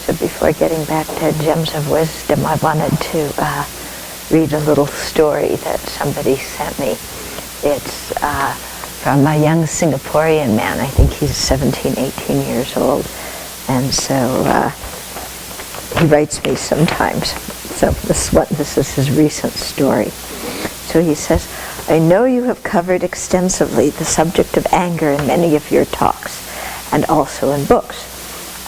So before getting back to Gems of Wisdom, I wanted to read a little story that somebody sent me. It's from a young Singaporean man. I think he's 17, 18 years old. And so he writes me sometimes. So this is his recent story. So he says, I know you have covered extensively the subject of anger in many of your talks, and also in books.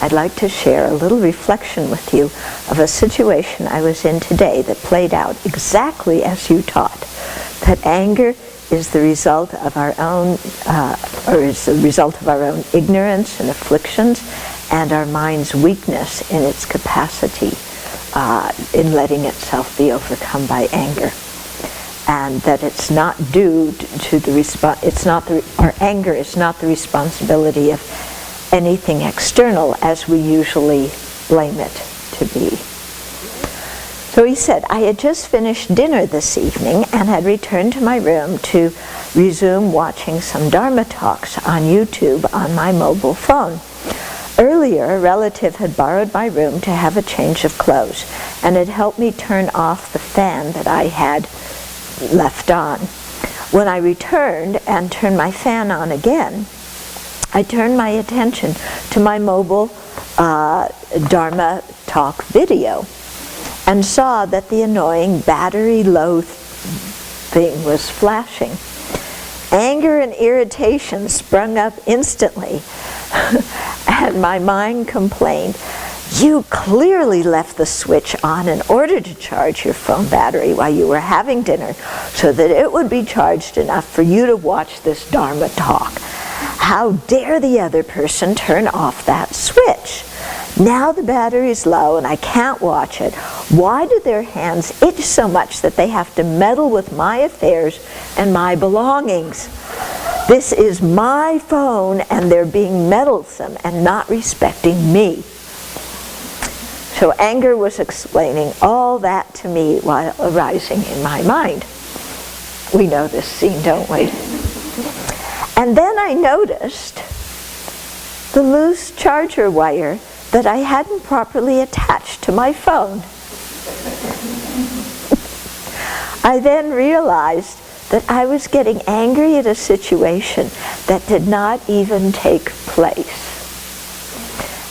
I'd like to share a little reflection with you of a situation I was in today that played out exactly as you taught, that anger is the result of our own, ignorance and afflictions, and our mind's weakness in its capacity in letting itself be overcome by anger. And that it's not due to the our anger is not the responsibility of anything external as we usually blame it to be. So he said, I had just finished dinner this evening and had returned to my room to resume watching some Dharma talks on YouTube on my mobile phone. Earlier, a relative had borrowed my room to have a change of clothes and had helped me turn off the fan that I had left on. When I returned and turned my fan on again, I turned my attention to my mobile Dharma talk video and saw that the annoying battery low thing was flashing. Anger and irritation sprung up instantly, and my mind complained, you clearly left the switch on in order to charge your phone battery while you were having dinner so that it would be charged enough for you to watch this Dharma talk. How dare the other person turn off that switch? Now the battery's low and I can't watch it. Why do their hands itch so much that they have to meddle with my affairs and my belongings? This is my phone and they're being meddlesome and not respecting me. So anger was explaining all that to me while arising in my mind. We know this scene, don't we? And then I noticed the loose charger wire that I hadn't properly attached to my phone. I then realized that I was getting angry at a situation that did not even take place.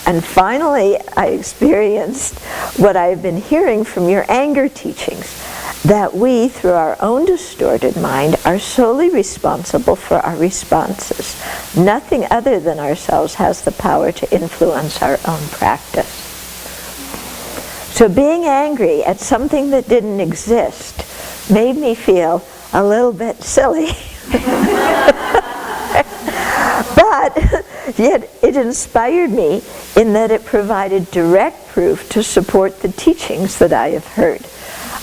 And finally, I experienced what I've been hearing from your anger teachings, that we, through our own distorted mind, are solely responsible for our responses. Nothing other than ourselves has the power to influence our own practice. So being angry at something that didn't exist made me feel a little bit silly. But yet it inspired me in that it provided direct proof to support the teachings that I have heard.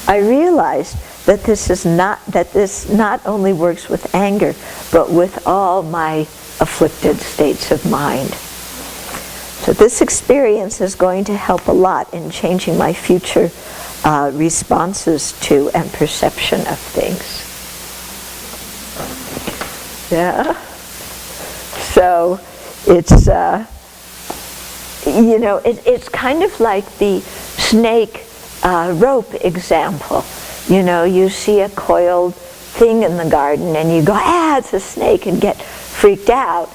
I realized that this not only works with anger, but with all my afflicted states of mind. So this experience is going to help a lot in changing my future responses to and perception of things. Yeah. So it's it's kind of like the snake rope example. You know, you see a coiled thing in the garden and you go, it's a snake, and get freaked out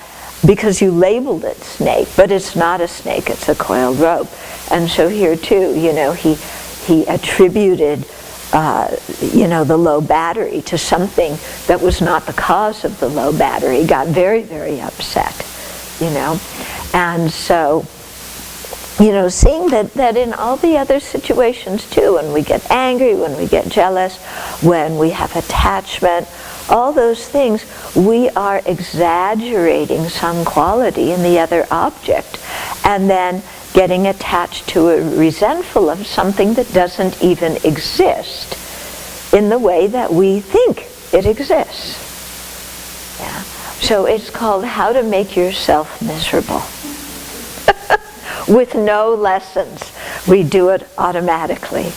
because you labeled it snake, but it's not a snake, it's a coiled rope. And so here too, he attributed the low battery to something that was not the cause of the low battery. He got very, very upset, And so, seeing that in all the other situations too, when we get angry, when we get jealous, when we have attachment, all those things, we are exaggerating some quality in the other object, and then getting attached to or resentful of something that doesn't even exist in the way that we think it exists. Yeah. So it's called How to Make Yourself Miserable. With no lessons. We do it automatically.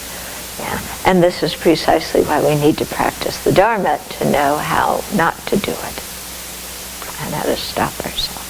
Yeah. And this is precisely why we need to practice the Dharma, to know how not to do it and how to stop ourselves.